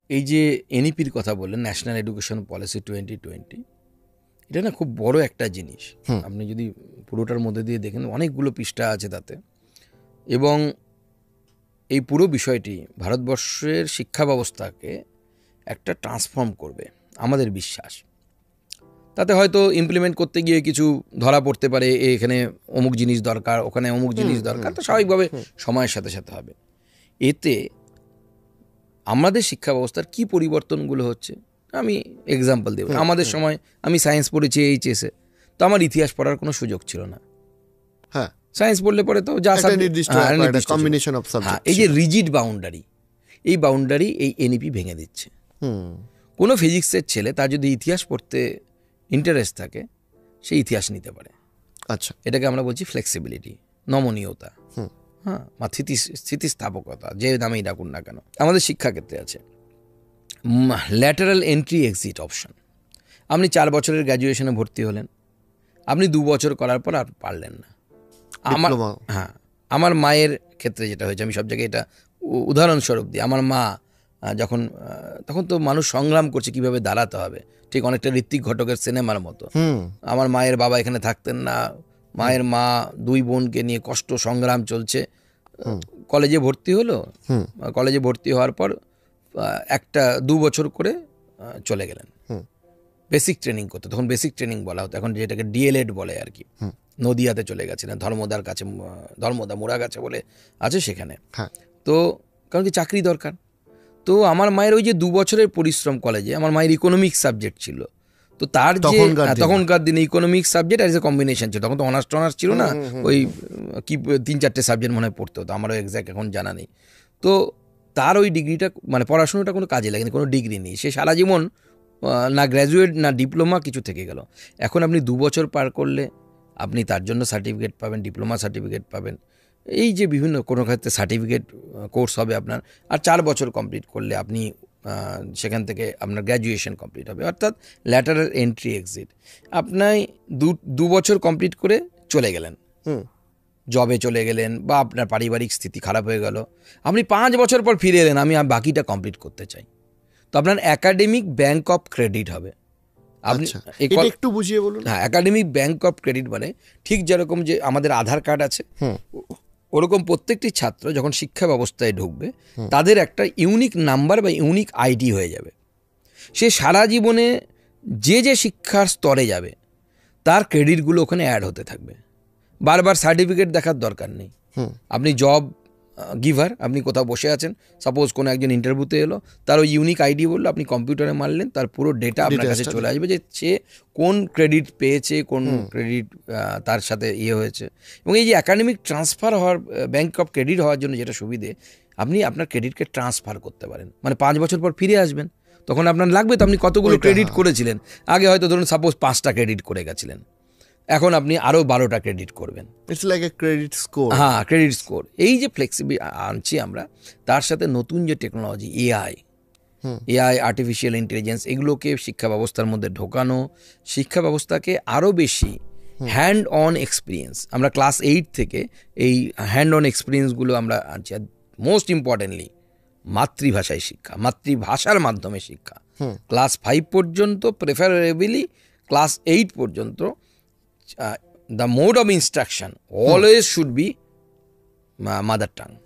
এই যে এনইপির কথা বললেন, ন্যাশনাল এডুকেশন পলিসি 2020, এটা না খুব বড় একটা জিনিস। আপনি যদি পুরোটার মধ্যে দিয়ে দেখেন অনেকগুলো পৃষ্ঠা আছে তাতে, এবং এই পুরো বিষয়টি ভারতবর্ষের শিক্ষা ব্যবস্থাকে একটা ট্রান্সফর্ম করবে আমাদের বিশ্বাস। তাতে হয়তো ইমপ্লিমেন্ট করতে গিয়ে কিছু ধরা পড়তে পারে, এখানে অমুক জিনিস দরকার, ওখানে অমুক জিনিস দরকার, তো স্বাভাবিকভাবে সময়ের সাথে সাথে হবে। এতে আমাদের শিক্ষা ব্যবস্থার কি পরিবর্তনগুলো হচ্ছে আমি এক্সাম্পল দেব। আমাদের সময় আমি সায়েন্স পড়েছি এইচএসে, তো আমার ইতিহাস পড়ার কোনো সুযোগ ছিল না। হ্যাঁ, সায়েন্স পড়লে পরে তো যা কম্বিনেশন অফ সাবজেক্ট। এই যে রিজিড বাউন্ডারি, এই বাউন্ডারি এই এনইপি ভেঙে দিচ্ছে। কোনো ফিজিক্সের ছেলে তার যদি ইতিহাস পড়তে ইন্টারেস্ট থাকে, সে ইতিহাস নিতে পারে। আচ্ছা, এটাকে আমরা বলছি ফ্লেক্সিবিলিটি, নমনীয়তা, হ্যাঁ, বা স্থিতিস্থাপকতা, যে নামেই ডাকুন না কেন। আমাদের শিক্ষাক্ষেত্রে আছে ল্যাটারাল এন্ট্রি এক্সিট অপশন। আপনি 4 বছরের গ্র্যাজুয়েশনে ভর্তি হলেন, আপনি 2 বছর করার পর আর পারলেন না। আমার মায়ের ক্ষেত্রে যেটা হয়েছে, আমি সব জায়গায় এটা উদাহরণস্বরূপ দিই। আমার মা যখন, তখন তো মানুষ সংগ্রাম করছে কিভাবে দাঁড়াতে হবে, ঠিক অনেকটা ঋত্বিক ঘটকের সিনেমার মতো। আমার মায়ের বাবা এখানে থাকতেন না, মায়ের মা 2 বোনকে নিয়ে কষ্ট সংগ্রাম চলছে। কলেজে ভর্তি হলো, কলেজে ভর্তি হওয়ার পর 2 বছর করে চলে গেলেন বেসিক ট্রেনিং করতে। তখন বেসিক ট্রেনিং বলা হতো, এখন যেটাকে ডিএলএড বলে আর কি। নদিয়াতে চলে গেছিলেন, ধর্মদার কাছে, ধর্মদা মোড়াগাছা বলে আছে সেখানে। তো কারণ কি চাকরি দরকার। তো আমার মায়ের ওই যে 2 বছরের পরিশ্রম, কলেজে আমার মায়ের ইকোনমিক্স সাবজেক্ট ছিল, তো তার যে তখনকার দিনে ইকোনমিক্স সাবজেক্ট আর কম্বিনেশন ছিল, তখন তো অনার্স ছিল না, ওই কি 3-4টে সাবজেক্ট মনে হয় পড়তে হতো, আমারও এক্স্যাক্ট এখন জানা নেই। তো তার ওই ডিগ্রিটা, মানে পড়াশোনাটা কোনো কাজে লাগেনি, কোনো ডিগ্রি নেই, সে সারা জীবন না গ্র্যাজুয়েট না ডিপ্লোমা কিছু থেকে গেল। এখন আপনি 2 বছর পার করলে আপনি তার জন্য সার্টিফিকেট পাবেন, ডিপ্লোমা সার্টিফিকেট পাবেন, এই যে বিভিন্ন কোনো ক্ষেত্রে সার্টিফিকেট কোর্স হবে আপনার, আর 4 বছর কমপ্লিট করলে আপনি সেখান থেকে আপনার গ্র্যাজুয়েশন কমপ্লিট হবে, অর্থাৎ ল্যাটারাল এন্ট্রি এক্সিট। আপনি 2 বছর কমপ্লিট করে চলে গেলেন, জবে চলে গেলেন, বা আপনার পারিবারিক স্থিতি খারাপ হয়ে গেল, আপনি 5 বছর পর ফিরে এলেন, আমি বাকিটা কমপ্লিট করতে চাই, তো আপনার একাডেমিক ব্যাংক অফ ক্রেডিট হবে। আপনি একটু বুঝিয়ে বলুন। হ্যাঁ, একাডেমিক ব্যাংক অফ ক্রেডিট মানে ঠিক যেরকম যে আমাদের আধার কার্ড আছে, ওরকম প্রত্যেকটি ছাত্র যখন শিক্ষা ব্যবস্থায় ঢুকবে, তাদের একটা ইউনিক নাম্বার বা ইউনিক আইডি হয়ে যাবে। সে সারা জীবনে যে যে শিক্ষার স্তরে যাবে তার ক্রেডিটগুলো ওখানে অ্যাড হতে থাকবে। বারবার সার্টিফিকেট দেখার দরকার নেই। আপনি জব গিভার, আপনি কোথাও বসে আছেন, সাপোজ কোনো একজন ইন্টারভিউতে এলো, তার ওই ইউনিক আইডি বললো, আপনি কম্পিউটারে মারলেন, তার পুরো ডেটা আপনার কাছে চলে আসবে, যে সে কোন ক্রেডিট পেয়েছে, কোন ক্রেডিট তার সাথে হয়েছে। এবং এই যে একাডেমিক ট্রান্সফার হওয়ার, ব্যাংক অফ ক্রেডিট হওয়ার জন্য যেটা সুবিধে, আপনি আপনার ক্রেডিটকে ট্রান্সফার করতে পারেন, মানে 5 বছর পর ফিরে আসবেন, তখন আপনার লাগবে তো আপনি কতগুলো ক্রেডিট করেছিলেন। আগে হয়তো ধরুন সাপোজ 5টা ক্রেডিট করে গেছিলেন, এখন আপনি আরও 12টা ক্রেডিট করবেন। It's like a credit score. হ্যাঁ, ক্রেডিট স্কোর। এই যে ফ্লেক্সিবিলিটি আনছি আমরা, তার সাথে নতুন যে টেকনোলজি, এআই, আর্টিফিশিয়াল ইন্টেলিজেন্স, এগুলোকে শিক্ষা ব্যবস্থার মধ্যে ঢোকানো, শিক্ষা ব্যবস্থাকে আরও বেশি হ্যান্ড অন এক্সপিরিয়েন্স, আমরা ক্লাস 8 থেকে এই হ্যান্ড অন এক্সপিরিয়েন্সগুলো আমরা আনছি। আর মোস্ট ইম্পর্টেন্টলি মাতৃভাষায় শিক্ষা, মাতৃভাষার মাধ্যমে শিক্ষা। ক্লাস 5 পর্যন্ত, প্রেফারেবলি ক্লাস 8 পর্যন্ত, the mode of instruction always should be mother tongue.